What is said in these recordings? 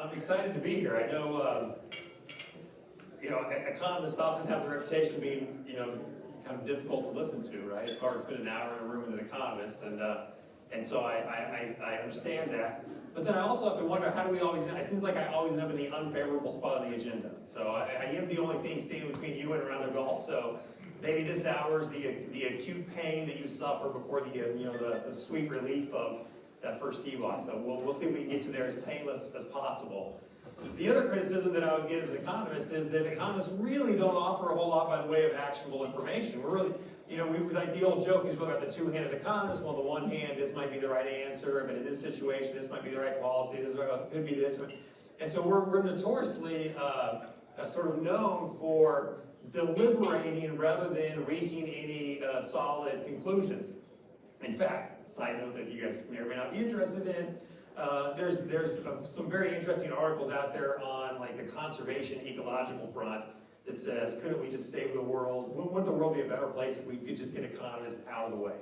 I'm excited to be here. I know, economists often have the reputation of being, kind of difficult to listen to, right? It's hard to spend an hour in a room with an economist, and so I understand that. But then I also have to wonder, how do we always, it seems like I always end up in the unfavorable spot on the agenda. So I am the only thing standing between you and a round of golf, so maybe this hour is the acute pain that you suffer before the sweet relief of that first tee box. So we'll see if we can get you there as painless as possible. The other criticism that I always get as an economist is that economists really don't offer a whole lot by the way of actionable information. We're really, the old joke is about the two-handed economist. Well, on the one hand, this might be the right answer, but in this situation, this might be the right policy, this could be this. And so we're notoriously sort of known for deliberating rather than reaching any solid conclusions. In fact, side note that you guys may or may not be interested in, there's some very interesting articles out there on like the conservation ecological front that says, couldn't we just save the world? Wouldn't the world be a better place if we could just get economists out of the way,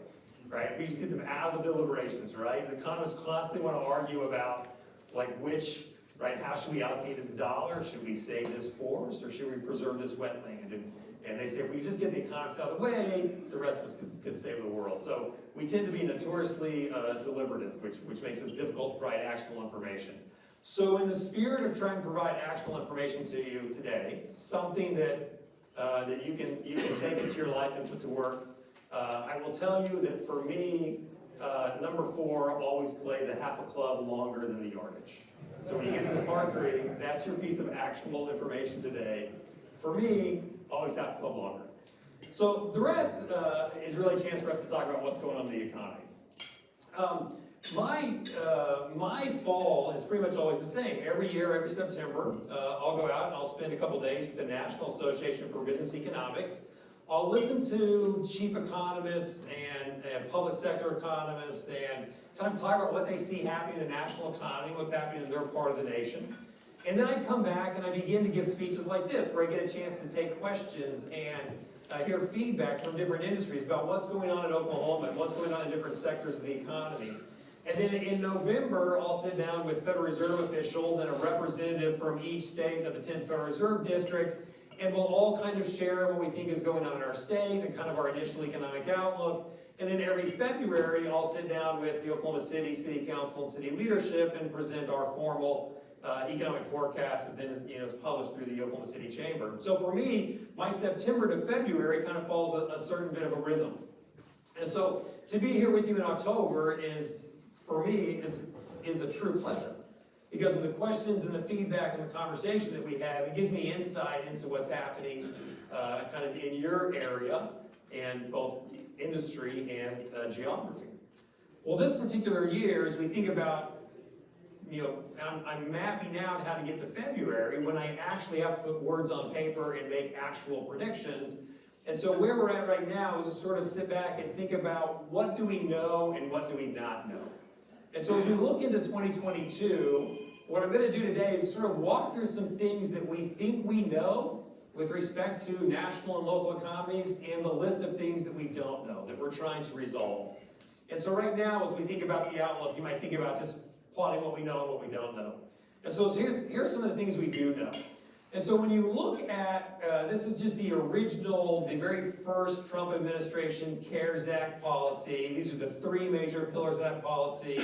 right? If we just get them out of the deliberations, right? The economists constantly want to argue about like how should we allocate this dollar? Should we save this forest or should we preserve this wetland? And they say if we just get the economists out of the way, the rest of us could save the world. So we tend to be notoriously deliberative, which makes it difficult to provide actual information. So in the spirit of trying to provide actual information to you today, something that you can take into your life and put to work, I will tell you that for me, number 4 always plays a half a club longer than the yardage. So when you get to the par 3, that's your piece of actionable information today. For me, always half a club longer. So the rest is really a chance for us to talk about what's going on in the economy. My fall is pretty much always the same. Every year, every September, I'll go out and I'll spend a couple days with the National Association for Business Economics. I'll listen to chief economists and public sector economists and kind of talk about what they see happening in the national economy, what's happening in their part of the nation. And then I come back and I begin to give speeches like this, where I get a chance to take questions and hear feedback from different industries about what's going on in Oklahoma and what's going on in different sectors of the economy. And then in November, I'll sit down with Federal Reserve officials and a representative from each state of the 10th Federal Reserve District, and we'll all kind of share what we think is going on in our state and kind of our initial economic outlook. And then every February, I'll sit down with the Oklahoma City City Council and city leadership and present our formal economic forecast that then is published through the Oklahoma City Chamber. So for me, my September to February kind of follows a certain bit of a rhythm. And so to be here with you in October is, for me, is a true pleasure. Because of the questions and the feedback and the conversation that we have, it gives me insight into what's happening kind of in your area, and both industry and geography. Well, this particular year, as we think about, I'm mapping out how to get to February when I actually have to put words on paper and make actual predictions. And so where we're at right now is to sort of sit back and think about what do we know and what do we not know. And so as we look into 2022, what I'm going to do today is sort of walk through some things that we think we know with respect to national and local economies and the list of things that we don't know, that we're trying to resolve. And so right now, as we think about the outlook, you might think about just plotting what we know and what we don't know. And so here's some of the things we do know. And so when you look at, this is just the very first Trump administration CARES Act policy. These are the 3 major pillars of that policy.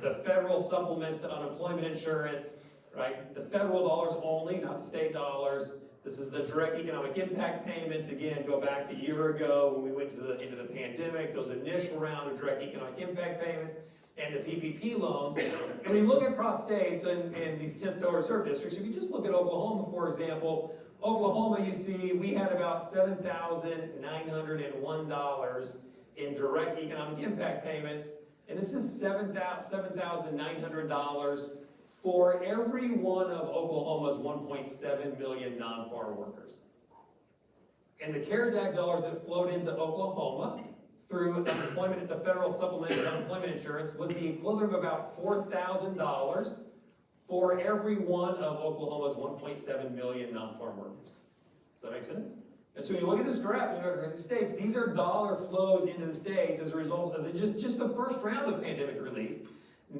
The federal supplements to unemployment insurance, right? The federal dollars only, not the state dollars. This is the direct economic impact payments. Again, go back a year ago when we went into the pandemic, those initial round of direct economic impact payments and the PPP loans. And when you look across states and these 10th Federal Reserve Districts, if you just look at Oklahoma, for example, Oklahoma, you see, we had about $7,901 in direct economic impact payments, and this is $7,900 for every one of Oklahoma's 1.7 million non-farm workers. And the CARES Act dollars that flowed into Oklahoma through unemployment, the federal supplemental unemployment insurance, was the equivalent of about $4,000 for every one of Oklahoma's 1.7 million non-farm workers. Does that make sense? And so when you look at this graph, you look at the states, these are dollar flows into the states as a result of just the first round of pandemic relief.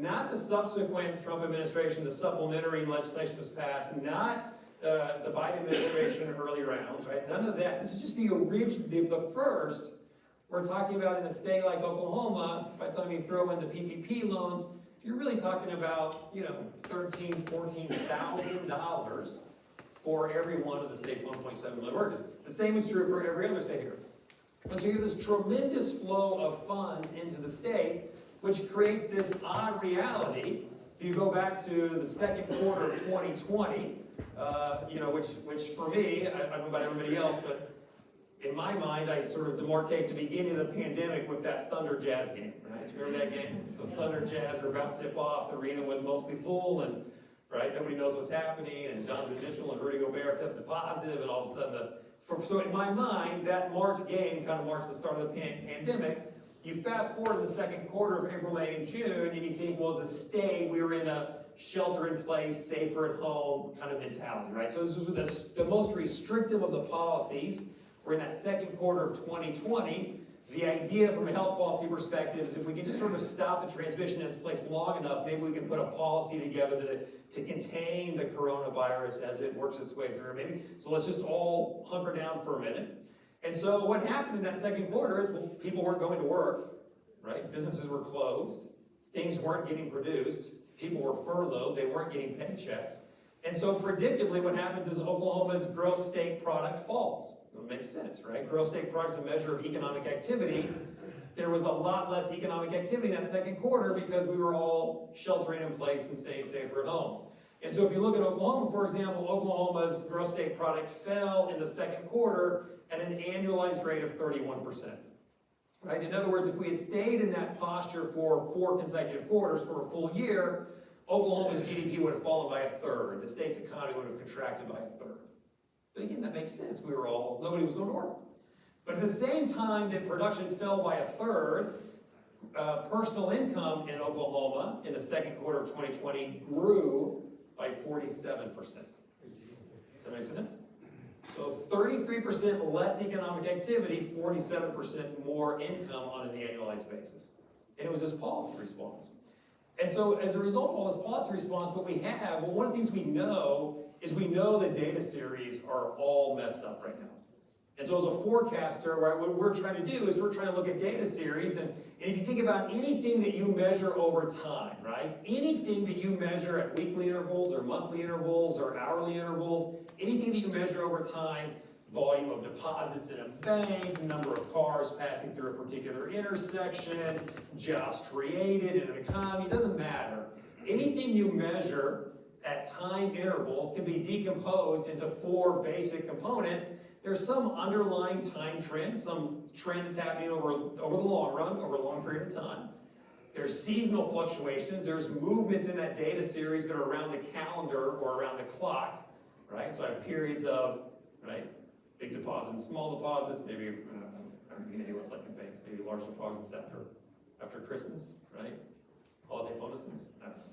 not the subsequent Trump administration, the supplementary legislation was passed, not the Biden administration early rounds, right? None of that. This is just the original, the first. We're talking about in a state like Oklahoma, by the time you throw in the PPP loans, you're really talking about, you know, $13,000, $14,000 for every one of the state's 1.7 million workers. The same is true for every other state here. And so you have this tremendous flow of funds into the state, which creates this odd reality. If you go back to the second quarter of 2020, you know, which for me, I don't know about everybody else, but in my mind, I sort of demarcate the beginning of the pandemic with that Thunder Jazz game, right? Do you remember that game? So Thunder Jazz were about to tip off, the arena was mostly full, and right, nobody knows what's happening, and Donovan Mitchell and Rudy Gobert tested positive, and all of a sudden, so in my mind, that March game kind of marks the start of the pandemic. You fast forward to the second quarter of April, May, and June, and you think, well, as a state, we were in a shelter-in-place, safer-at-home kind of mentality, right? So this was the most restrictive of the policies. We're in that second quarter of 2020. The idea from a health policy perspective is if we can just sort of stop the transmission in its place long enough, maybe we can put a policy together to contain the coronavirus as it works its way through. Maybe so let's just all hunker down for a minute. And so what happened in that second quarter is, well, people weren't going to work, right? Businesses were closed. Things weren't getting produced. People were furloughed. They weren't getting paychecks. And so predictably what happens is Oklahoma's gross state product falls. It makes sense, right? Gross state product is a measure of economic activity. There was a lot less economic activity in that second quarter because we were all sheltering in place and staying safer at home. And so if you look at Oklahoma, for example, Oklahoma's gross state product fell in the second quarter at an annualized rate of 31%. Right? In other words, if we had stayed in that posture for 4 consecutive quarters for a full year, Oklahoma's GDP would have fallen by a third. The state's economy would have contracted by a third. But again, that makes sense. Nobody was going to work. But at the same time that production fell by a third, personal income in Oklahoma in the second quarter of 2020 grew by 47%. Does that make sense? So 33% less economic activity, 47% more income on an annualized basis. And it was this policy response. And so as a result of all this policy response, what we have, well, one of the things we know is we know that data series are all messed up right now. And so as a forecaster, right, what we're trying to do is we're trying to look at data series, and if you think about anything that you measure over time, right, anything that you measure at weekly intervals or monthly intervals or hourly intervals, anything that you measure over time, volume of deposits in a bank, number of cars passing through a particular intersection, jobs created in an economy, doesn't matter. Anything you measure at time intervals can be decomposed into 4 basic components. There's some underlying time trend, some trend that's happening over the long run, over a long period of time. There's seasonal fluctuations. There's movements in that data series that are around the calendar or around the clock, right? So I have periods of, right, big deposits, small deposits, maybe, I don't have any idea what's like in banks, maybe large deposits after Christmas, right? Holiday bonuses, I don't know.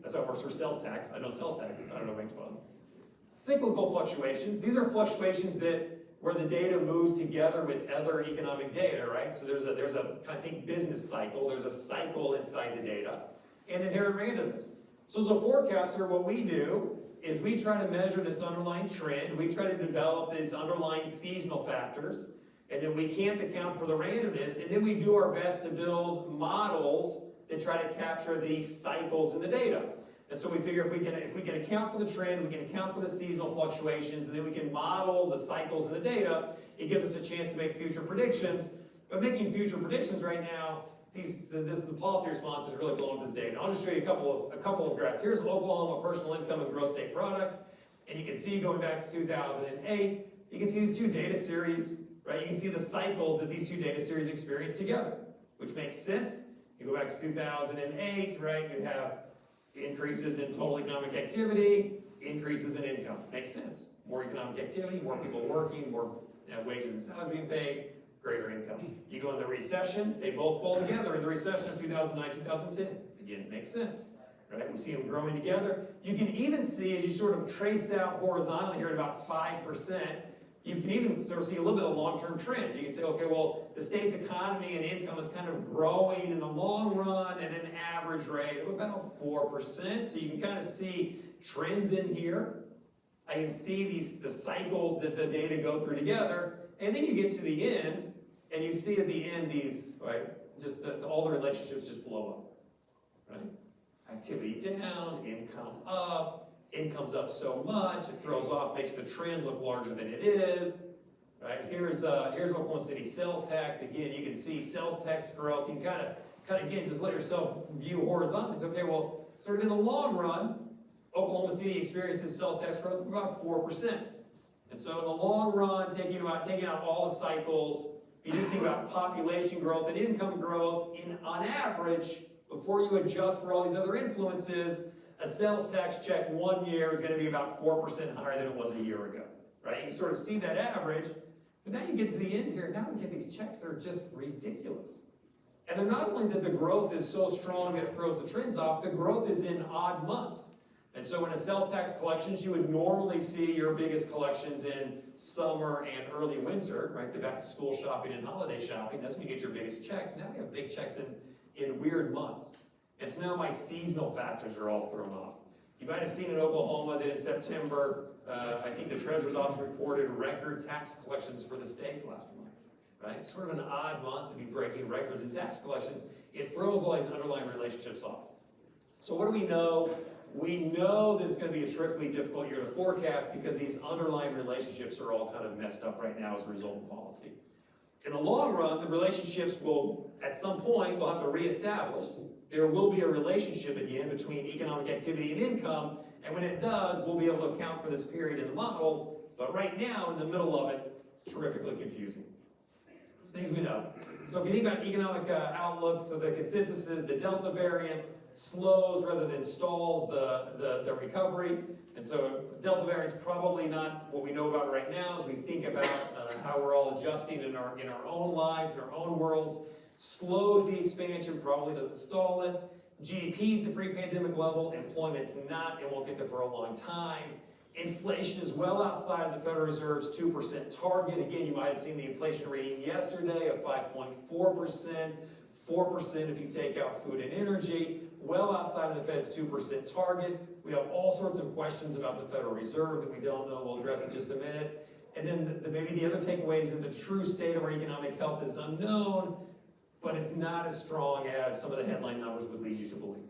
That's how it works for sales tax. I know sales tax, I don't know bank deposits. Cyclical fluctuations, these are fluctuations where the data moves together with other economic data, right? So there's a kind of think business cycle, there's a cycle inside the data, and inherent randomness. So as a forecaster, what we do is we try to measure this underlying trend, we try to develop these underlying seasonal factors, and then we can't account for the randomness, and then we do our best to build models that try to capture these cycles in the data. And so we figure if we can account for the trend, we can account for the seasonal fluctuations, and then we can model the cycles in the data, it gives us a chance to make future predictions. But making future predictions right now, the policy response is really blowing up this data. And I'll just show you a couple of graphs. Here's Oklahoma personal income and gross state product, and you can see going back to 2008, you can see these 2 data series, right? You can see the cycles that these 2 data series experience together, which makes sense. You go back to 2008, right? You have increases in total economic activity, increases in income. Makes sense. More economic activity, more people working, more wages and salaries being paid, greater income. You go in the recession, they both fall together in the recession of 2009, 2010. Again, it makes sense, right? We see them growing together. You can even see, as you sort of trace out horizontally here at about 5%, You can even sort of see a little bit of long-term trends. You can say, okay, well, the state's economy and income is kind of growing in the long run at an average rate of about 4%. So you can kind of see trends in here. I can see the cycles that the data go through together. And then you get to the end, and you see at the end these, right, just all the relationships just blow up, right? Activity down, income up. Income's up so much, it throws off, makes the trend look larger than it is. Right? Here's Oklahoma City sales tax. Again, you can see sales tax growth. You can kind of again just let yourself view horizontally. It's okay, well, sort of in the long run, Oklahoma City experiences sales tax growth of about 4%. And so in the long run, taking out all the cycles, if you just think about population growth and income growth, on average, before you adjust for all these other influences, a sales tax check 1 year is going to be about 4% higher than it was a year ago, right? You sort of see that average, but now you get to the end here, now we get these checks that are just ridiculous. And they're not only that the growth is so strong that it throws the trends off, the growth is in odd months. And so in a sales tax collections, you would normally see your biggest collections in summer and early winter, right? The back to school shopping and holiday shopping, that's when you get your biggest checks. Now we have big checks in weird months. And so now my seasonal factors are all thrown off. You might have seen in Oklahoma that in September, I think the Treasurer's Office reported record tax collections for the state last month, right? It's sort of an odd month to be breaking records in tax collections. It throws all these underlying relationships off. So what do we know? We know that it's going to be a terrifically difficult year to forecast because these underlying relationships are all kind of messed up right now as a result of policy. In the long run, the relationships will, at some point, they'll have to reestablish. There will be a relationship again between economic activity and income, and when it does, we'll be able to account for this period in the models, but right now, in the middle of it, it's terrifically confusing. It's things we know. So if you think about economic outlook, so the consensus is the Delta variant slows rather than stalls the recovery, and so Delta variant's probably not what we know about right now as we think about how we're all adjusting in our own lives, in our own worlds. Slows the expansion, probably doesn't stall it. GDP's to pre-pandemic level, employment's not, and won't get there for a long time. Inflation is well outside of the Federal Reserve's 2% target. Again, you might have seen the inflation reading yesterday of 5.4%, 4% if you take out food and energy, well outside of the Fed's 2% target. We have all sorts of questions about the Federal Reserve that we don't know. We'll address in just a minute. And then maybe the other takeaway is that the true state of our economic health is unknown, but it's not as strong as some of the headline numbers would lead you to believe.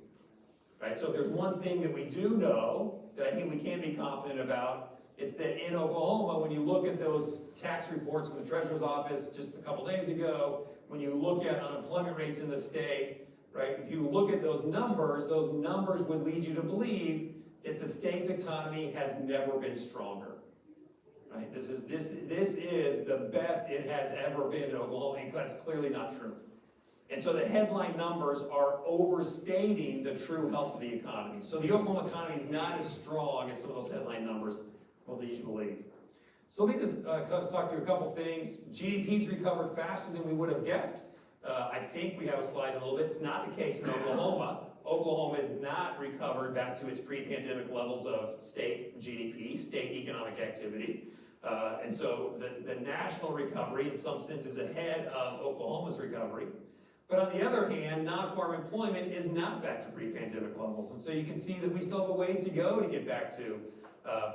Right? So if there's one thing that we do know that I think we can be confident about, it's that in Oklahoma, when you look at those tax reports from the Treasurer's Office just a couple days ago, when you look at unemployment rates in the state, right, if you look at those numbers would lead you to believe that the state's economy has never been stronger. Right? This is the best it has ever been in Oklahoma, and that's clearly not true. And so the headline numbers are overstating the true health of the economy. So the Oklahoma economy is not as strong as some of those headline numbers will lead you to believe. So let me just talk to you a couple things. GDP's recovered faster than we would have guessed. I think we have a slide in a little bit. It's not the case in Oklahoma. Oklahoma is not recovered back to its pre-pandemic levels of state GDP, state economic activity. And so the national recovery, in some sense, is ahead of Oklahoma's recovery. But on the other hand, non-farm employment is not back to pre-pandemic levels. And so you can see that we still have a ways to go to get back to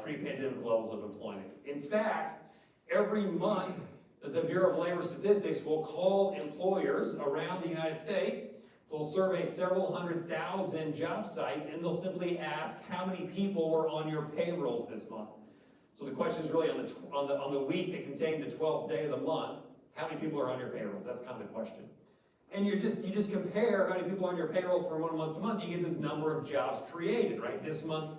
pre-pandemic levels of employment. In fact, every month, the Bureau of Labor Statistics will call employers around the United States. They'll survey several 100,000 job sites, and they'll simply ask how many people were on your payrolls this month. So the question is really on the week that contained the 12th day of the month, how many people are on your payrolls? That's kind of the question. And you just compare how many people are on your payrolls from 1 month to month, you get this number of jobs created, right? This month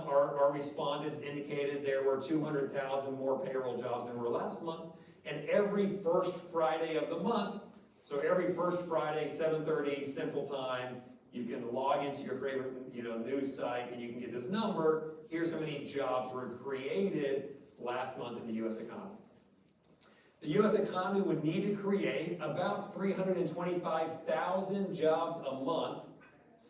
our respondents indicated there were 200,000 more payroll jobs than were last month. And every first Friday of the month, so every first Friday, 7:30 Central Time, you can log into your favorite news site and you can get this number. Here's how many jobs were created last month in the U.S. economy. The U.S. economy would need to create about 325,000 jobs a month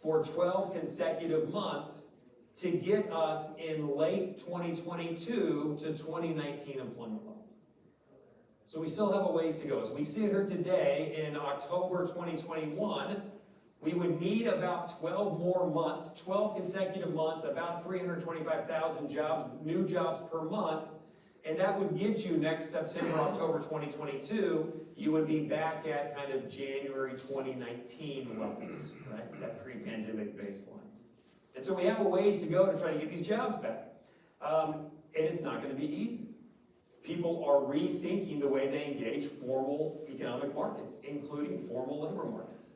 for 12 consecutive months to get us in late 2022 to 2019 employment levels. So we still have a ways to go. As we sit here today in October 2021, we would need about 12 more months, 12 consecutive months, about 325,000 jobs, new jobs per month, and that would get you next September, October 2022, you would be back at kind of January 2019 levels, right? That pre-pandemic baseline. And so we have a ways to go to try to get these jobs back. And it's not going to be easy. People are rethinking the way they engage formal economic markets, including formal labor markets.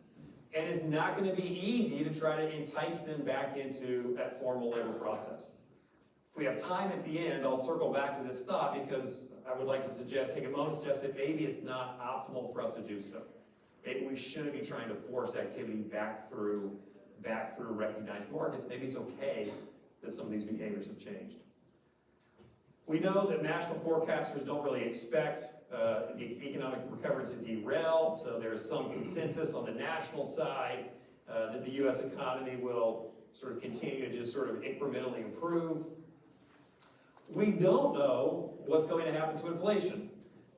And it's not going to be easy to try to entice them back into that formal labor process. If we have time at the end, I'll circle back to this thought because I would like to suggest, take a moment to suggest that maybe it's not optimal for us to do so. Maybe we shouldn't be trying to force activity back through recognized markets. Maybe it's okay that some of these behaviors have changed. We know that national forecasters don't really expect the economic recovery to derail, so there's some consensus on the national side that the U.S. economy will sort of continue to just sort of incrementally improve. We don't know what's going to happen to inflation.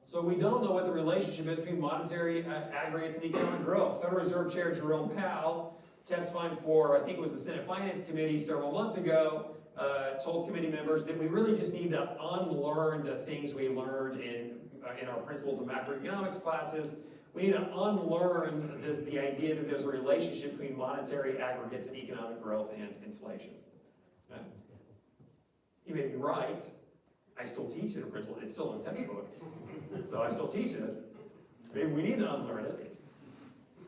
So we don't know what the relationship is between monetary aggregates and economic growth. Federal Reserve Chair Jerome Powell, testifying for, I think it was the Senate Finance Committee several months ago, told committee members that we really just need to unlearn the things we learned in our principles of macroeconomics classes. We need to unlearn the idea that there's a relationship between monetary aggregates and economic growth and inflation. Okay? He may be right. I still teach it in principle. It's still in the textbook. So I still teach it. Maybe we need to unlearn it.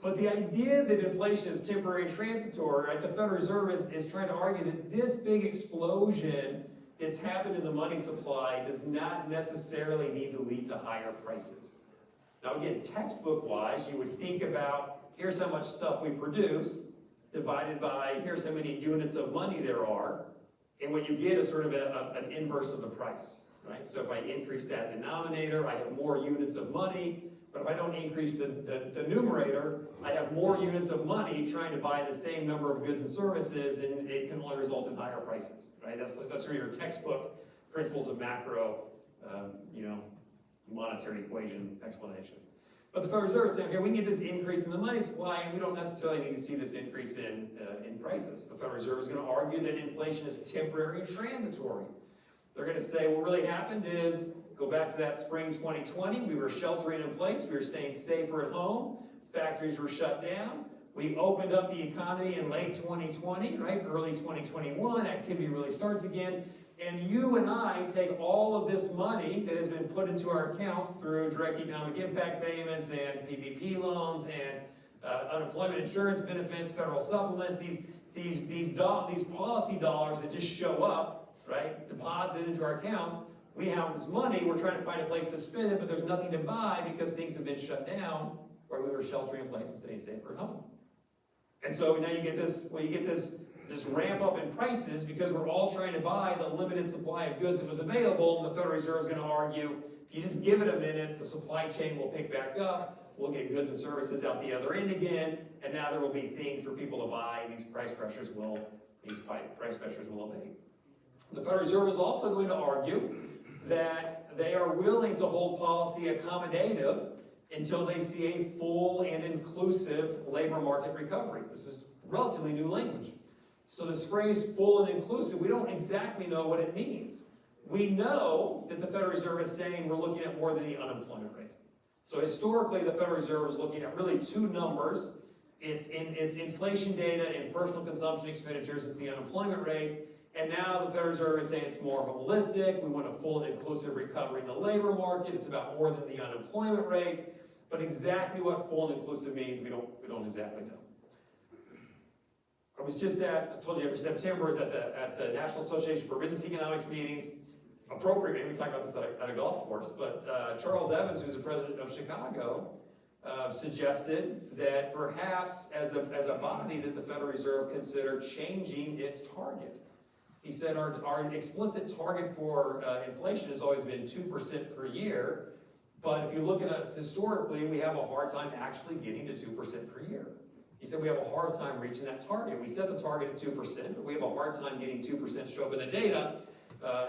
But the idea that inflation is temporary and transitory, right? The Federal Reserve is trying to argue that this big explosion that's happened in the money supply does not necessarily need to lead to higher prices. Now again, textbook-wise, you would think about, here's how much stuff we produce, divided by, here's how many units of money there are, and what you get is sort of an inverse of the price, right? So if I increase that denominator, I have more units of money. But if I don't increase the numerator, I have more units of money trying to buy the same number of goods and services, and it can only result in higher prices, right? That's sort of your textbook principles of macro, monetary equation explanation. But the Federal Reserve is saying, okay, we can get this increase in the money supply, and we don't necessarily need to see this increase in prices. The Federal Reserve is going to argue that inflation is temporary and transitory. They're going to say what really happened is, go back to that spring 2020, we were sheltering in place, we were staying safer at home, factories were shut down, we opened up the economy in late 2020, right, early 2021, activity really starts again, and you and I take all of this money that has been put into our accounts through direct economic impact payments and PPP loans and unemployment insurance benefits, federal supplements, these policy dollars that just show up, right, deposited into our accounts. We have this money, we're trying to find a place to spend it, but there's nothing to buy because things have been shut down where we were sheltering in place and staying safer at home. And so now you get this ramp up in prices because we're all trying to buy the limited supply of goods that was available, and the Federal Reserve is going to argue, if you just give it a minute, the supply chain will pick back up, we'll get goods and services out the other end again, and now there will be things for people to buy, these price pressures will abate. The Federal Reserve is also going to argue that they are willing to hold policy accommodative until they see a full and inclusive labor market recovery. This is relatively new language. So this phrase, full and inclusive, we don't exactly know what it means. We know that the Federal Reserve is saying we're looking at more than the unemployment rate. So historically, the Federal Reserve is looking at really two numbers. It's inflation data and personal consumption expenditures, it's the unemployment rate. And now the Federal Reserve is saying it's more holistic. We want a full and inclusive recovery in the labor market. It's about more than the unemployment rate. But exactly what full and inclusive means, we don't exactly know. I told you every September is at the National Association for Business Economics meetings. Appropriate, maybe we talk about this at a golf course, but Charles Evans, who's the president of Chicago, suggested that perhaps as a body that the Federal Reserve consider changing its target. He said our explicit target for inflation has always been 2% per year, but if you look at us historically, we have a hard time actually getting to 2% per year. He said we have a hard time reaching that target. We set the target at 2%, but we have a hard time getting 2% to show up in the data.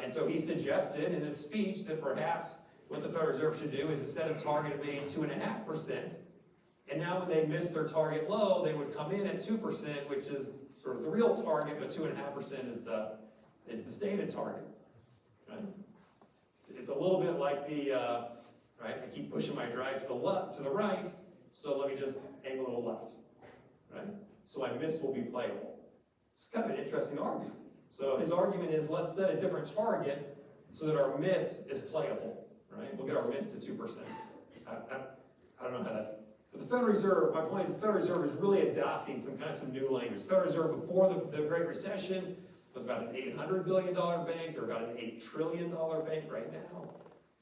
And so he suggested in this speech that perhaps what the Federal Reserve should do is to set a target of maybe 2.5%. And now when they miss their target low, they would come in at 2%, which is sort of the real target, but 2.5% is the stated target. Right? It's a little bit like the right. I keep pushing my drive to the left, to the right, so let me just aim a little left. Right? So my miss will be playable. It's kind of an interesting argument. So his argument is let's set a different target so that our miss is playable. Right? We'll get our miss to 2%. I don't know how that. But the Federal Reserve, my point is the Federal Reserve is really adopting some new language. The Federal Reserve before the Great Recession was about an $800 billion bank. They're about an $8 trillion bank right now.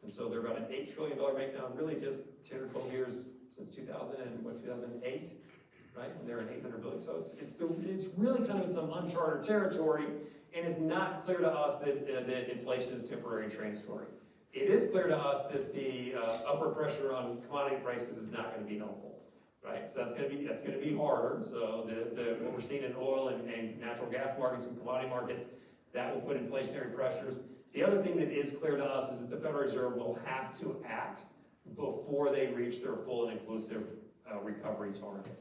And so they're about an $8 trillion bank now, really just 10 or 12 years since 2008, right? And they're an $800 billion. So it's really kind of in some uncharted territory, and it's not clear to us that inflation is temporary and transitory. It is clear to us that the upward pressure on commodity prices is not going to be helpful, right? So that's going to be harder. So what we're seeing in oil and natural gas markets and commodity markets, that will put inflationary pressures. The other thing that is clear to us is that the Federal Reserve will have to act before they reach their full and inclusive recovery target.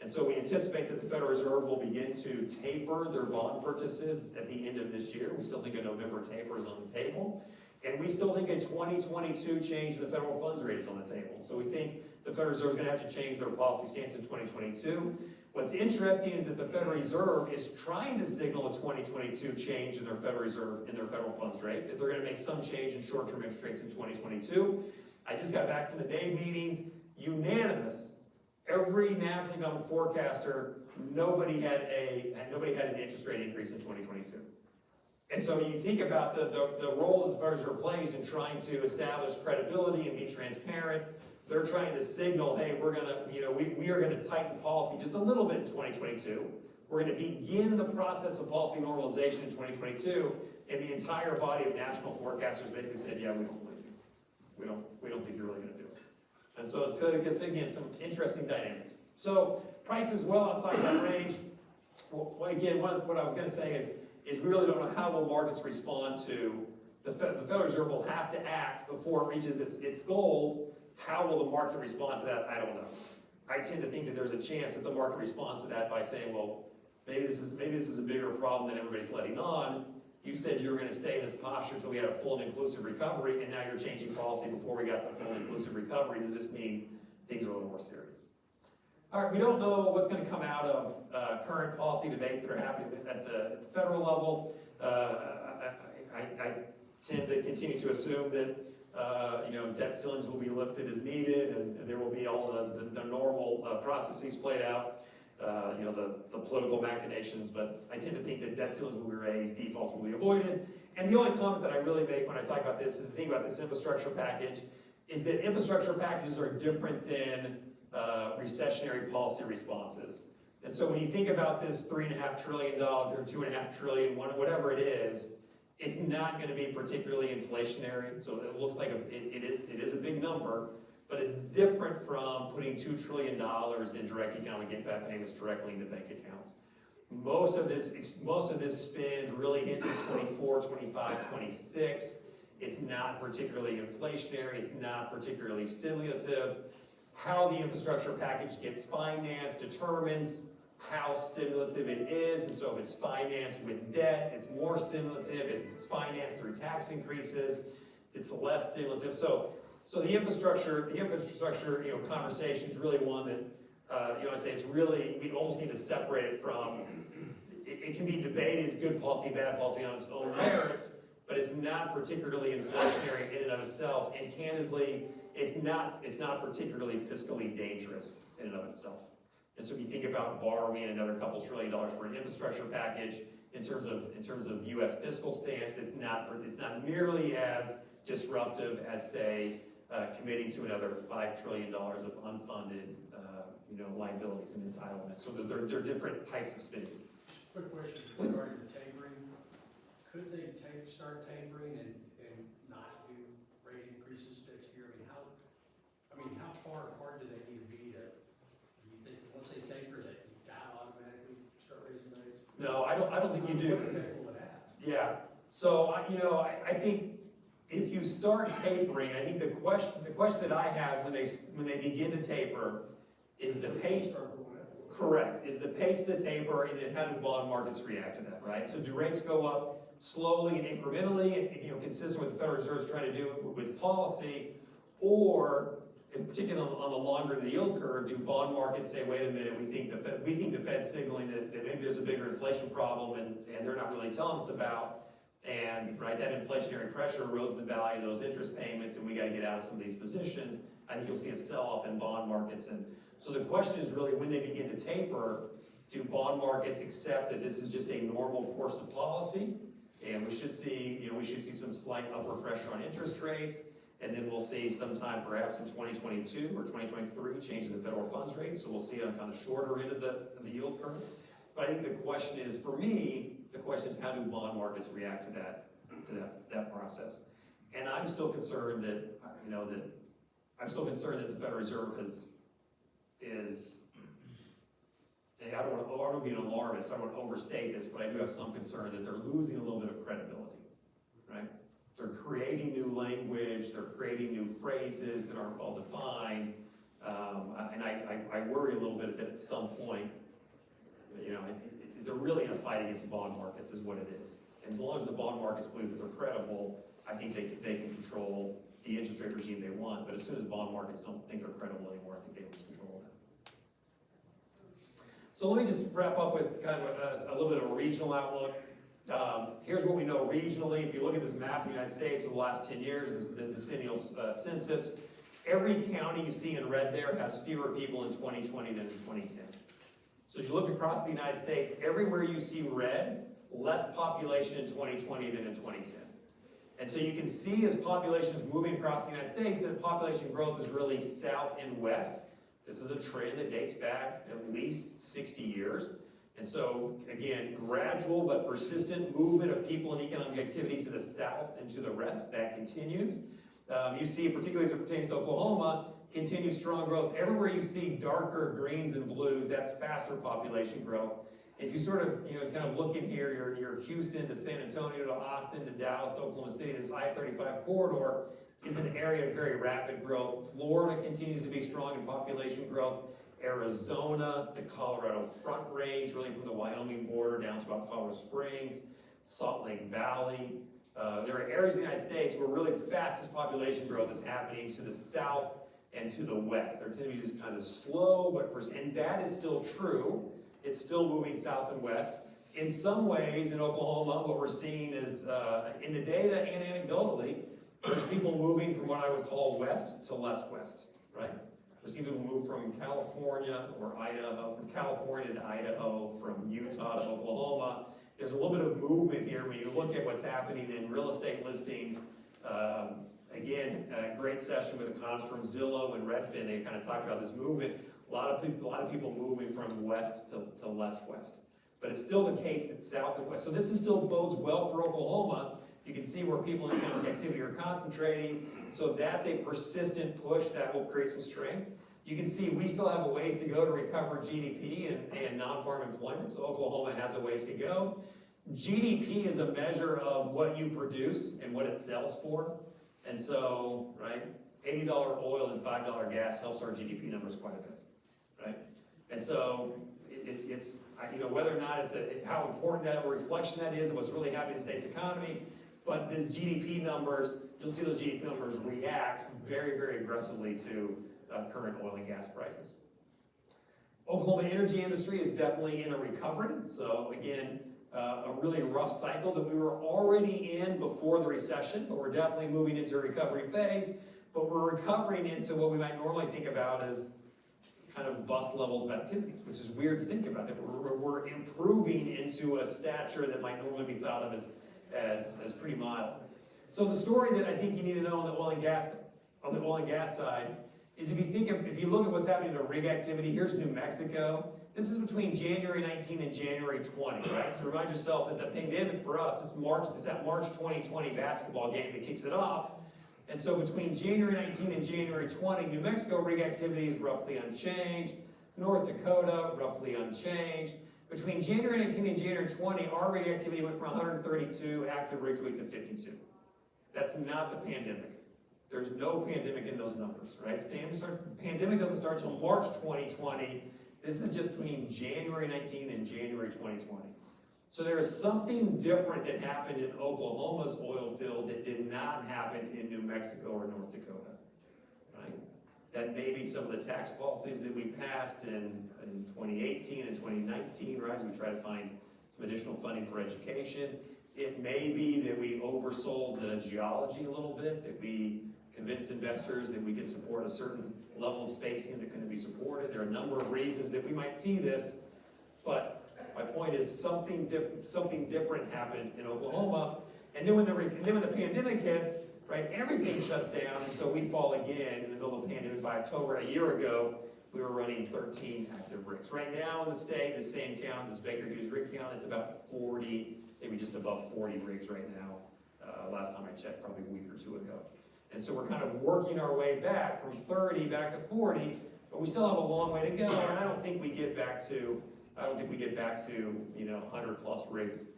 And so we anticipate that the Federal Reserve will begin to taper their bond purchases at the end of this year. We still think a November taper is on the table. And we still think a 2022 change in the federal funds rate is on the table. So we think the Federal Reserve is going to have to change their policy stance in 2022. What's interesting is that the Federal Reserve is trying to signal a 2022 change in their Federal Reserve, in their federal funds rate, that they're going to make some change in short-term interest rates in 2022. I just got back from the NABE meetings, unanimous. Every national economic forecaster, nobody had an interest rate increase in 2022. And so you think about the role that the Federal Reserve plays in trying to establish credibility and be transparent. They're trying to signal, hey, we are gonna tighten policy just a little bit in 2022. We're gonna begin the process of policy normalization in 2022, and the entire body of national forecasters basically said, yeah, we don't believe you. We don't think you're really gonna do it. And so it's again some interesting dynamics. So prices well outside that range. Well, again, what I was gonna say is we really don't know how will markets respond to the Federal Reserve will have to act before it reaches its goals. How will the market respond to that? I don't know. I tend to think that there's a chance that the market responds to that by saying, well, maybe this is a bigger problem than everybody's letting on. You said you were going to stay in this posture until we had a full and inclusive recovery, and now you're changing policy before we got the full and inclusive recovery. Does this mean things are a little more serious? All right, we don't know what's going to come out of current policy debates that are happening at the federal level. I tend to continue to assume that debt ceilings will be lifted as needed, and there will be all the normal processes played out. The political machinations, but I tend to think that debt ceilings will be raised, defaults will be avoided. And the only comment that I really make when I talk about this is the thing about this infrastructure package is that infrastructure packages are different than recessionary policy responses. And so when you think about this $3.5 trillion or $2.5 trillion, whatever it is, it's not going to be particularly inflationary. So it looks like it is a big number, but it's different from putting $2 trillion in direct economic impact payments directly into bank accounts. Most of this spend really hits in 24, 25, 26. It's not particularly inflationary. It's not particularly stimulative. How the infrastructure package gets financed determines how stimulative it is. And so if it's financed with debt, it's more stimulative. If it's financed through tax increases, it's less stimulative. So the infrastructure, conversation is really one that, I say it's really, we almost need to separate it from, it can be debated, good policy, bad policy on its own merits, but it's not particularly inflationary in and of itself, and candidly, it's not particularly fiscally dangerous in and of itself. And so if you think about borrowing another couple $1 trillion for an infrastructure package, in terms of U.S. fiscal stance, it's not nearly as disruptive as, say, committing to another $5 trillion of unfunded, liabilities and entitlements. So they're different types of spending. Quick question regarding the tapering. Could they start tapering and not do rate increases next year? How far apart do they need to be to, do you think, once they taper, that you No, I don't think you do. What the heck will it have? Yeah, so, I think if you start tapering, I think the question that I have when they begin to taper is the pace. Start going up. Correct, is the pace of the taper, and then how do bond markets react to that, right? So do rates go up slowly and incrementally, consistent with the Federal Reserve's trying to do with policy, or, in particular on the longer end of the yield curve, do bond markets say, wait a minute, we think the Fed's signaling that maybe there's a bigger inflation problem and they're not really telling us about, and right, that inflationary pressure erodes the value of those interest payments, and we gotta get out of some of these positions. I think you'll see a sell-off in bond markets, and so the question is really, when they begin to taper, do bond markets accept that this is just a normal course of policy? And we should see some slight upward pressure on interest rates, and then we'll see sometime perhaps in 2022 or 2023 change in the federal funds rate. So we'll see on kind of shorter end of the yield curve. But I think the question is, for me, the question is how do bond markets react to that process? And I'm still concerned that the Federal Reserve I don't want to be an alarmist, I don't want to overstate this, but I do have some concern that they're losing a little bit of credibility, right? They're creating new language, they're creating new phrases that aren't well defined, and I worry a little bit that at some point, they're really in a fight against bond markets is what it is. And as long as the bond markets believe that they're credible, I think they can control the interest rate regime they want, but as soon as bond markets don't think they're credible anymore, I think they lose control of that. So let me just wrap up with kind of a little bit of a regional outlook. Here's what we know regionally. If you look at this map of the United States over the last 10 years, this is the decennial census. Every county you see in red there has fewer people in 2020 than in 2010. So as you look across the United States, everywhere you see red, less population in 2020 than in 2010. And so you can see as population is moving across the United States that population growth is really south and west. This is a trend that dates back at least 60 years. And so, again, gradual but persistent movement of people and economic activity to the south and to the west, that continues. You see, particularly as it pertains to Oklahoma, continued strong growth. Everywhere you see darker greens and blues, that's faster population growth. If you sort of, kind of look in here, your Houston to San Antonio to Austin to Dallas to Oklahoma City, this I-35 corridor is an area of very rapid growth. Florida continues to be strong in population growth. Arizona, the Colorado Front Range, really from the Wyoming border down to about Colorado Springs, Salt Lake Valley. There are areas in the United States where really the fastest population growth is happening to the south and to the west. There tend to be just kind of slow, and that is still true. It's still moving south and west. In some ways, in Oklahoma, what we're seeing is, in the data and anecdotally, there's people moving from what I would call west to less west, right? We're seeing people move from California or Idaho, from California to Idaho, from Utah to Oklahoma. There's a little bit of movement here when you look at what's happening in real estate listings. Again, a great session with economists from Zillow and Redfin. They kind of talked about this movement. A lot of people moving from west to less west. But it's still the case that south and west. So this still bodes well for Oklahoma. You can see where people in economic activity are concentrating. So that's a persistent push that will create some strength. You can see we still have a ways to go to recover GDP and non-farm employment. So Oklahoma has a ways to go. GDP is a measure of what you produce and what it sells for. And so, right, $80 oil and $5 gas helps our GDP numbers quite a bit, right? And so it's whether or not it's how important that a reflection that is of what's really happening in the state's economy. But these GDP numbers, you'll see those GDP numbers react very, very aggressively to current oil and gas prices. Oklahoma energy industry is definitely in a recovery. So again, a really rough cycle that we were already in before the recession, but we're definitely moving into a recovery phase. But we're recovering into what we might normally think about as kind of bust levels of activities, which is weird to think about, that we're improving into a stature that might normally be thought of as pretty mild. So the story that I think you need to know on the oil and gas side is if you look at what's happening to rig activity, here's New Mexico. This is between January 19 and January 20, right? So remind yourself that the pandemic for us is that March 2020 basketball game that kicks it off. And so between January 19 and January 20, New Mexico rig activity is roughly unchanged. North Dakota, roughly unchanged. Between January 19 and January 20, our rig activity went from 132 active rigs a week to 52. That's not the pandemic. There's no pandemic in those numbers, right? The pandemic doesn't start until March 2020. This is just between January 19 and January 2020. So there is something different that happened in Oklahoma's oil field that did not happen in New Mexico or North Dakota, right? That may be some of the tax policies that we passed in 2018 and 2019, right? As we try to find some additional funding for education. It may be that we oversold the geology a little bit, that we convinced investors that we could support a certain level of spacing that couldn't be supported. There are a number of reasons that we might see this, but my point is something different happened in Oklahoma. And then when the pandemic hits, right, everything shuts down, and so we fall again in the middle of the pandemic. By October a year ago, we were running 13 active rigs. Right now in the state, the same count as Baker Hughes rig count, it's about 40, maybe just above 40 rigs right now. Last time I checked, probably a week or two ago. And so we're kind of working our way back from 30 back to 40, but we still have a long way to go, and I don't think we get back to 100 plus rigs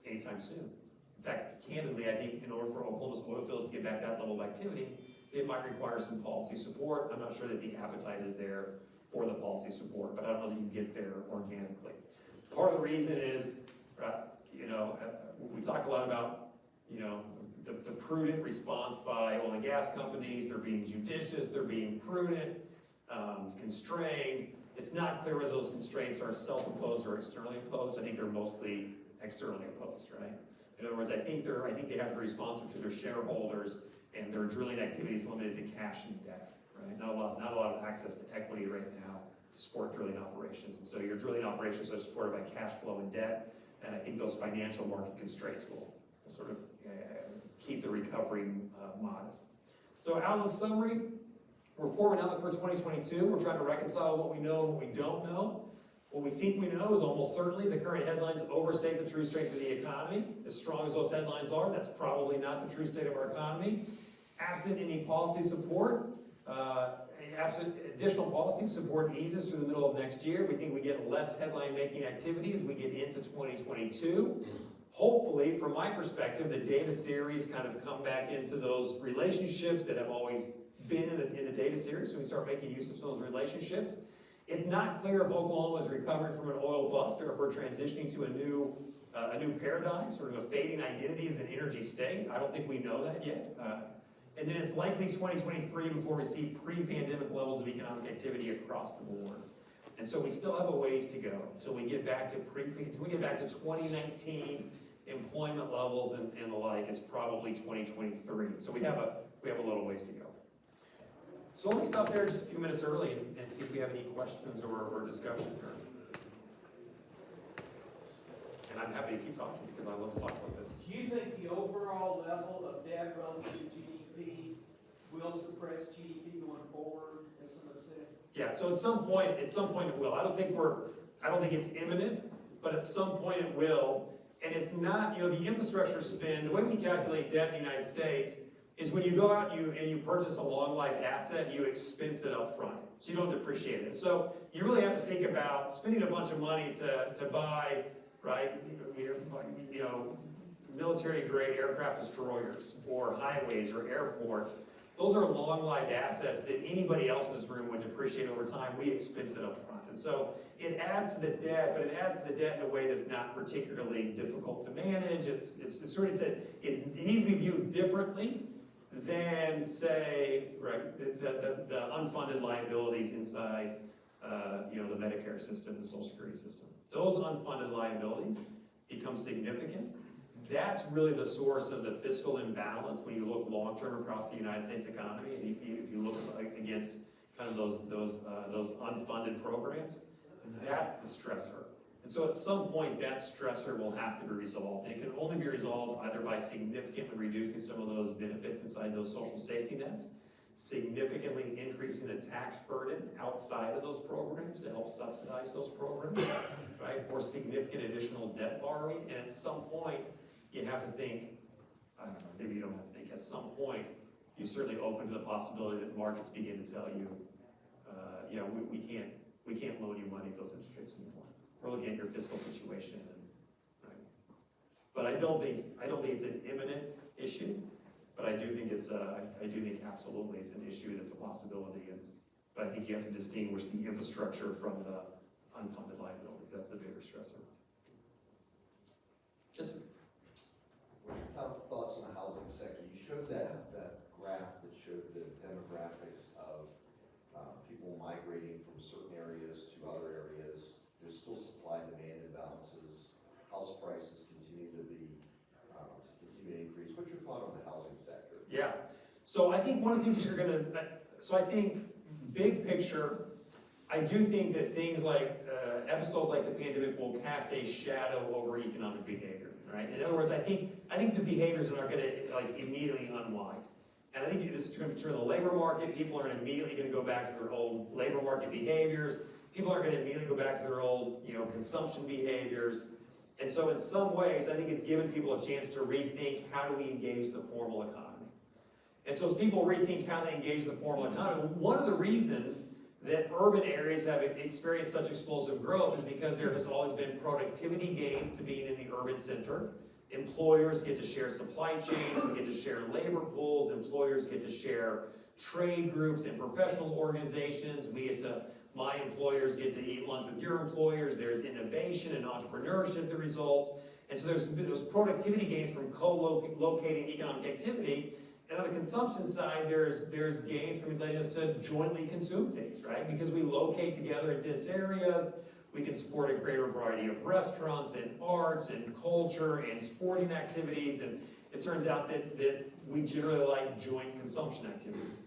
anytime soon. In fact, candidly, I think in order for Oklahoma's oil fields to get back that level of activity, it might require some policy support. I'm not sure that the appetite is there for the policy support, but I don't know that you can get there organically. Part of the reason is, we talk a lot about, the prudent response by oil and gas companies. They're being judicious, they're being prudent, constrained. It's not clear whether those constraints are self-imposed or externally imposed. I think they're mostly externally imposed, right? In other words, I think they have to be responsive to their shareholders, and their drilling activity is limited to cash and debt, right? Not a lot of access to equity right now to support drilling operations. And so your drilling operations are supported by cash flow and debt, and I think those financial market constraints will sort of keep the recovery modest. So outlook summary, we're forming outlook for 2022. We're trying to reconcile what we know and what we don't know. What we think we know is almost certainly the current headlines overstate the true strength of the economy. As strong as those headlines are, that's probably not the true state of our economy. Absent any policy support, absent additional policy support eases through the middle of next year. We think we get less headline-making activity as we get into 2022. Hopefully, from my perspective, the data series kind of come back into those relationships that have always been in the data series, so we start making use of some of those relationships. It's not clear if Oklahoma is recovering from an oil bust or if we're transitioning to a new paradigm, sort of a fading identity as an energy state. I don't think we know that yet. And then it's likely 2023 before we see pre-pandemic levels of economic activity across the board. And so we still have a ways to go until we get back to 2019 employment levels and the like. It's probably 2023. So we have a little ways to go. So let me stop there just a few minutes early and see if we have any questions or discussion. And I'm happy to keep talking because I love to talk about this. Do you think the overall level of debt relative to GDP will suppress GDP going forward, as some have said? Yeah, so at some point it will. I don't think it's imminent, but at some point it will. And it's not, the infrastructure spend, the way we calculate debt in the United States is when you go out and you purchase a long life asset, you expense it up front, so you don't depreciate it. So you really have to think about spending a bunch of money to buy, right, military-grade aircraft destroyers or highways or airports. Those are long-lived assets that anybody else in this room would depreciate over time. We expense it up front. And so it adds to the debt, but it adds to the debt in a way that's not particularly difficult to manage. It needs to be viewed differently than, say, right, the unfunded liabilities inside the Medicare system, the Social Security system. Those unfunded liabilities become significant. That's really the source of the fiscal imbalance when you look long-term across the United States economy, and if you look against kind of those unfunded programs, that's the stressor. And so at some point, that stressor will have to be resolved. And it can only be resolved either by significantly reducing some of those benefits inside those social safety nets, significantly increasing the tax burden outside of those programs to help subsidize those programs, right? Or significant additional debt borrowing. And at some point, you have to think, I don't know, maybe you don't have to think, at some point, you're certainly open to the possibility that markets begin to tell you, we can't loan you money at those interest rates anymore. we're looking at your fiscal situation, and, right? But I don't think it's an imminent issue, but I do think absolutely it's an issue that's a possibility, but I think you have to distinguish the infrastructure from the unfunded liabilities. That's the bigger stressor. Yes, sir. What's your top thoughts on the housing sector? You showed that graph that showed the demographics of people migrating from certain areas to other areas. There's still supply-demand imbalances. House prices continue to increase. What's your thought on the housing sector? Yeah. So I think one of the things I think big picture, I do think that things like episodes like the pandemic will cast a shadow over economic behavior, right? In other words, I think the behaviors are going to immediately unwind. And I think this is going to be true in the labor market. People are immediately going to go back to their old labor market behaviors. People are going to immediately go back to their old, consumption behaviors. And so in some ways, I think it's given people a chance to rethink how do we engage the formal economy. And so as people rethink how they engage the formal economy, one of the reasons that urban areas have experienced such explosive growth is because there has always been productivity gains to being in the urban center. Employers get to share supply chains, we get to share labor pools, employers get to share trade groups and professional organizations, my employers get to eat lunch with your employers, there's innovation and entrepreneurship that results, and so there's those productivity gains from co-locating economic activity, and on the consumption side, there's gains from letting us to jointly consume things, right? Because we locate together in dense areas, we can support a greater variety of restaurants and arts and culture and sporting activities, and it turns out that we generally like joint consumption activities.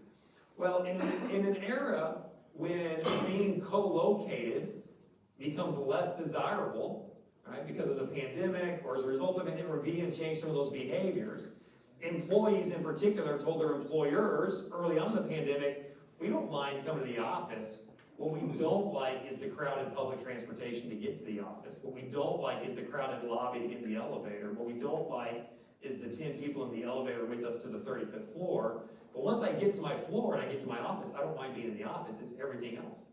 Well, in an era when being co-located becomes less desirable, right, because of the pandemic or as a result of the pandemic, we're beginning to change some of those behaviors. Employees in particular told their employers early on in the pandemic, we don't mind coming to the office. What we don't like is the crowded public transportation to get to the office. What we don't like is the crowded lobby to get in the elevator. What we don't like is the 10 people in the elevator with us to the 35th floor. But once I get to my floor and I get to my office, I don't mind being in the office. It's everything else.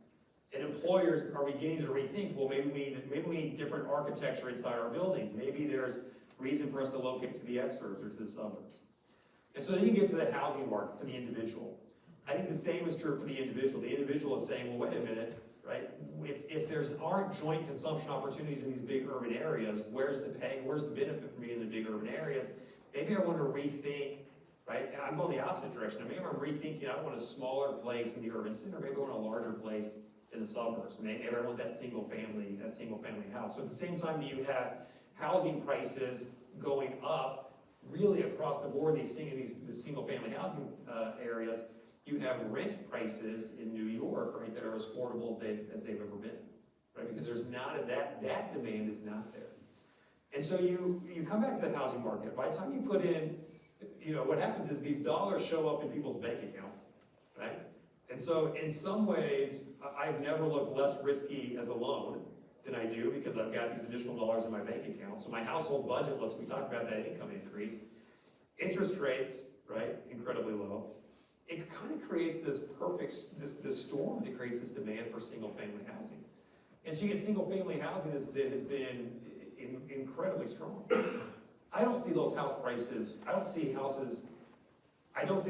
And employers are beginning to rethink, well, maybe we need different architecture inside our buildings. Maybe there's reason for us to locate to the exurbs or to the suburbs. And so then you get to the housing market for the individual. I think the same is true for the individual. The individual is saying, well, wait a minute, right? If there aren't joint consumption opportunities in these big urban areas, where's the benefit for me in the big urban areas? Maybe I want to rethink, right? I'm going the opposite direction. Maybe I'm rethinking, I don't want a smaller place in the urban center. Maybe I want a larger place in the suburbs. Maybe I want that single family house. So at the same time that you have housing prices going up really across the board in these single family housing areas, you have rent prices in New York, right, that are as affordable as they've ever been, right? Because there's not that demand is not there. And so you come back to the housing market. By the time you put in, what happens is these dollars show up in people's bank accounts, right? And so in some ways, I've never looked less risky as a loan than I do because I've got these additional dollars in my bank account. So my household budget we talked about that income increase. Interest rates, right, incredibly low. It kind of creates this storm that creates this demand for single-family housing. And so you get single-family housing that has been incredibly strong. I don't see those house prices, I don't see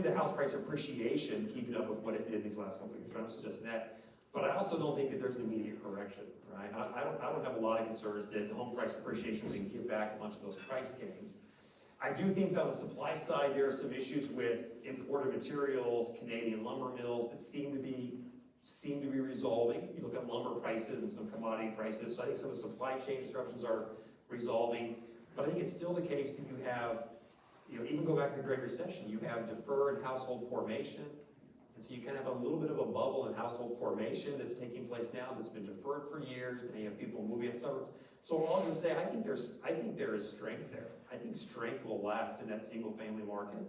the house price appreciation keeping up with what it did these last couple of years. I'm suggesting that. But I also don't think that there's an immediate correction, right? I don't have a lot of concerns that the home price appreciation will get back a bunch of those price gains. I do think that on the supply side, there are some issues with imported materials, Canadian lumber mills that seem to be resolving. You look at lumber prices and some commodity prices, so I think some of the supply chain disruptions are resolving. But I think it's still the case that you have, even go back to the Great Recession, you have deferred household formation. And so you kind of have a little bit of a bubble in household formation that's taking place now that's been deferred for years, and you have people moving in suburbs. So what I was going to say, I think there is strength there. I think strength will last in that single family market.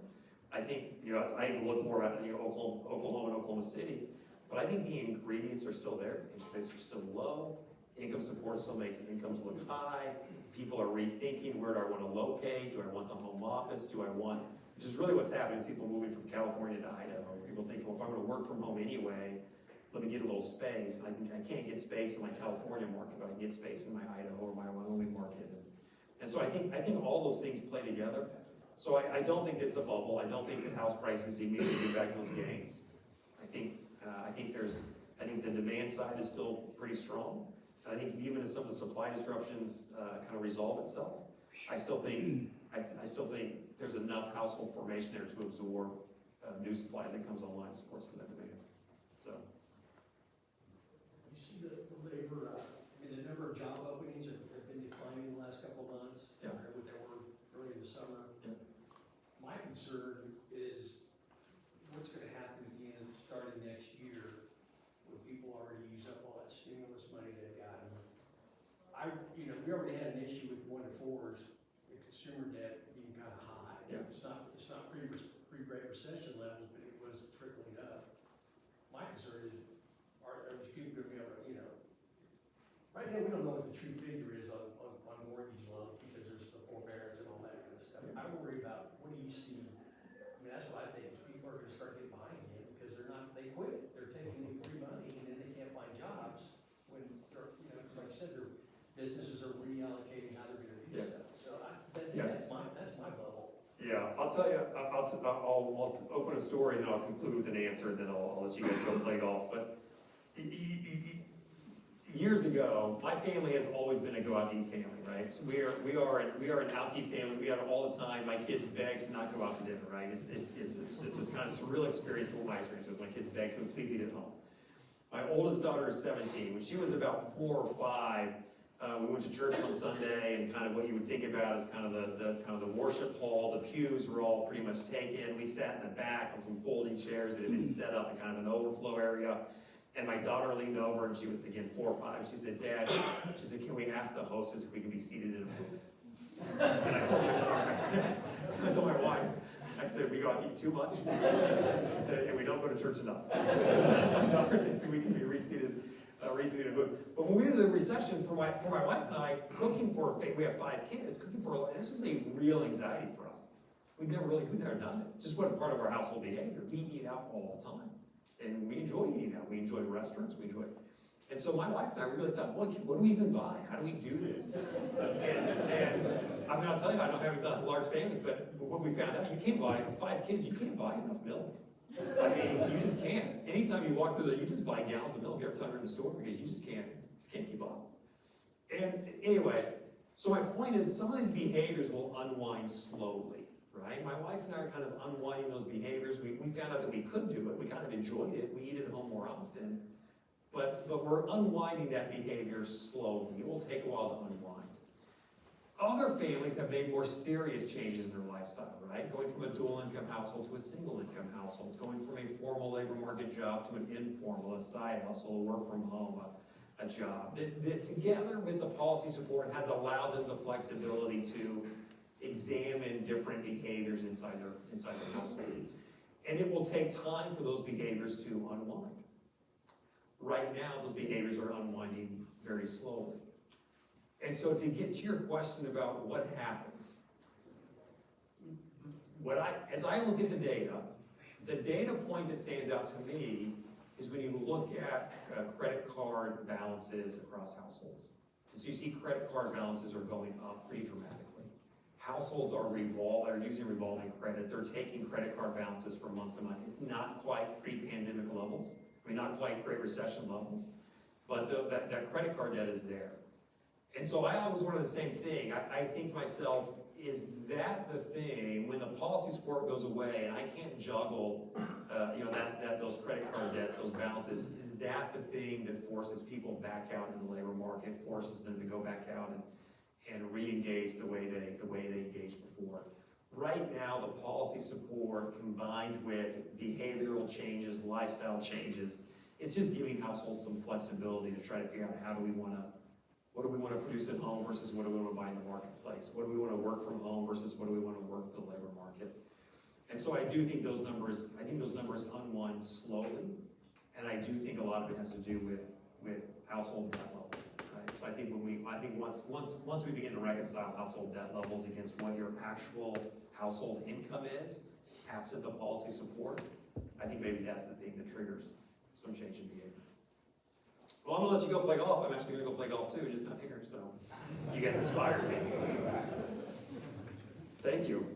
I think, I look more at Oklahoma and Oklahoma City, but I think the ingredients are still there. Interest rates are still low. Income support still makes incomes look high. People are rethinking, where do I want to locate? Do I want the home office? Which is really what's happening, people moving from California to Idaho. People think, well, if I'm going to work from home anyway, let me get a little space. I can't get space in my California market, but I can get space in my Idaho or my Wyoming market. And so I think all those things play together. So I don't think it's a bubble. I don't think that house prices immediately get back those gains. I think the demand side is still pretty strong. And I think even as some of the supply disruptions kind of resolve itself, I still think there's enough household formation there to absorb new supplies that comes online to support some of that demand. So. You see the labor, the number of job openings have been declining the last couple of months. Yeah. Compared to what they were early in the summer. Yeah. My concern is what's gonna happen again starting next year when people already use up all that stimulus money they've gotten. We already had an issue with 1-4s, the consumer debt being kind of high. Yeah. It's not pre-Great Recession levels, but it was trickling up. My concern is, are these people gonna be able to, right now, we don't know what the true figure is on mortgage loans because there's the forbearance and all that kind of stuff. Yeah. I worry about, what do you see? That's what I think, is people are gonna start getting behind again because they quit. They're taking the free money and then they can't find jobs when they're, like I said, their businesses are reallocating how they're gonna do Yeah. stuff. So Yeah. that's my bubble. Yeah, I'll tell you, I'll open a story and then I'll conclude with an answer and then I'll let you guys go play golf. But years ago, my family has always been a go out to eat family, right? So we are an out to eat family. We had it all the time. My kids beg to not go out to dinner, right? It's this kind of surreal experience to what my experience was. My kids beg, could we please eat at home? My oldest daughter is 17. When she was about 4 or 5, we went to church on Sunday, and kind of what you would think about is kind of the worship hall. The pews were all pretty much taken. We sat in the back on some folding chairs that had been set up in kind of an overflow area. And my daughter leaned over, and she was, again, 4 or 5, and she said, "Dad," she said, "can we ask the hostess if we can be seated in a booth?" And I told my daughter, I told my wife, I said, "We go out to eat too much." I said, "and we don't go to church enough." My daughter thinks that we can be reseated in a booth. But when we went to the recession, for my wife and I, we have 5 kids, this was a real anxiety for us. We've never done it. Just wasn't part of our household behavior. We eat out all the time. And we enjoy eating out. We enjoy restaurants. And so my wife and I really thought, what do we even buy? How do we do this? And I'll tell you, I don't have large families, but what we found out, you can't buy, 5 kids, you can't buy enough milk. I mean, you just can't. Anytime you walk through you just buy gallons of milk every time you're in the store because you just can't keep up. And anyway, so my point is, some of these behaviors will unwind slowly. Right? My wife and I are kind of unwinding those behaviors. We found out that we could do it. We kind of enjoyed it. We eat at home more often. But we're unwinding that behavior slowly. It will take a while to unwind. Other families have made more serious changes in their lifestyle, right? Going from a dual income household to a single income household. Going from a formal labor market job to an informal, a side hustle, a work from home, a job. That together with the policy support has allowed them the flexibility to examine different behaviors inside their household. And it will take time for those behaviors to unwind. Right now, those behaviors are unwinding very slowly. And so to get to your question about what happens, as I look at the data point that stands out to me is when you look at credit card balances across households. And so you see credit card balances are going up pretty dramatically. Households are using revolving credit. They're taking credit card balances from month to month. It's not quite pre-pandemic levels. Not quite Great Recession levels, but that credit card debt is there. And so I always wonder the same thing. I think to myself, is that the thing when the policy support goes away and I can't juggle, those credit card debts, those balances? Is that the thing that forces people back out in the labor market, forces them to go back out and re-engage the way they engaged before? Right now, the policy support combined with behavioral changes, lifestyle changes, it's just giving households some flexibility to try to figure out what do we want to produce at home versus what do we want to buy in the marketplace? What do we want to work from home versus what do we want to work the labor market? And so I do think those numbers unwind slowly, and I do think a lot of it has to do with household debt levels. Right? So I think once we begin to reconcile household debt levels against what your actual household income is, absent the policy support, I think maybe that's the thing that triggers some change in behavior. Well, I'm gonna let you go play golf. I'm actually gonna go play golf too, just not here, so you guys inspired me. Thank you.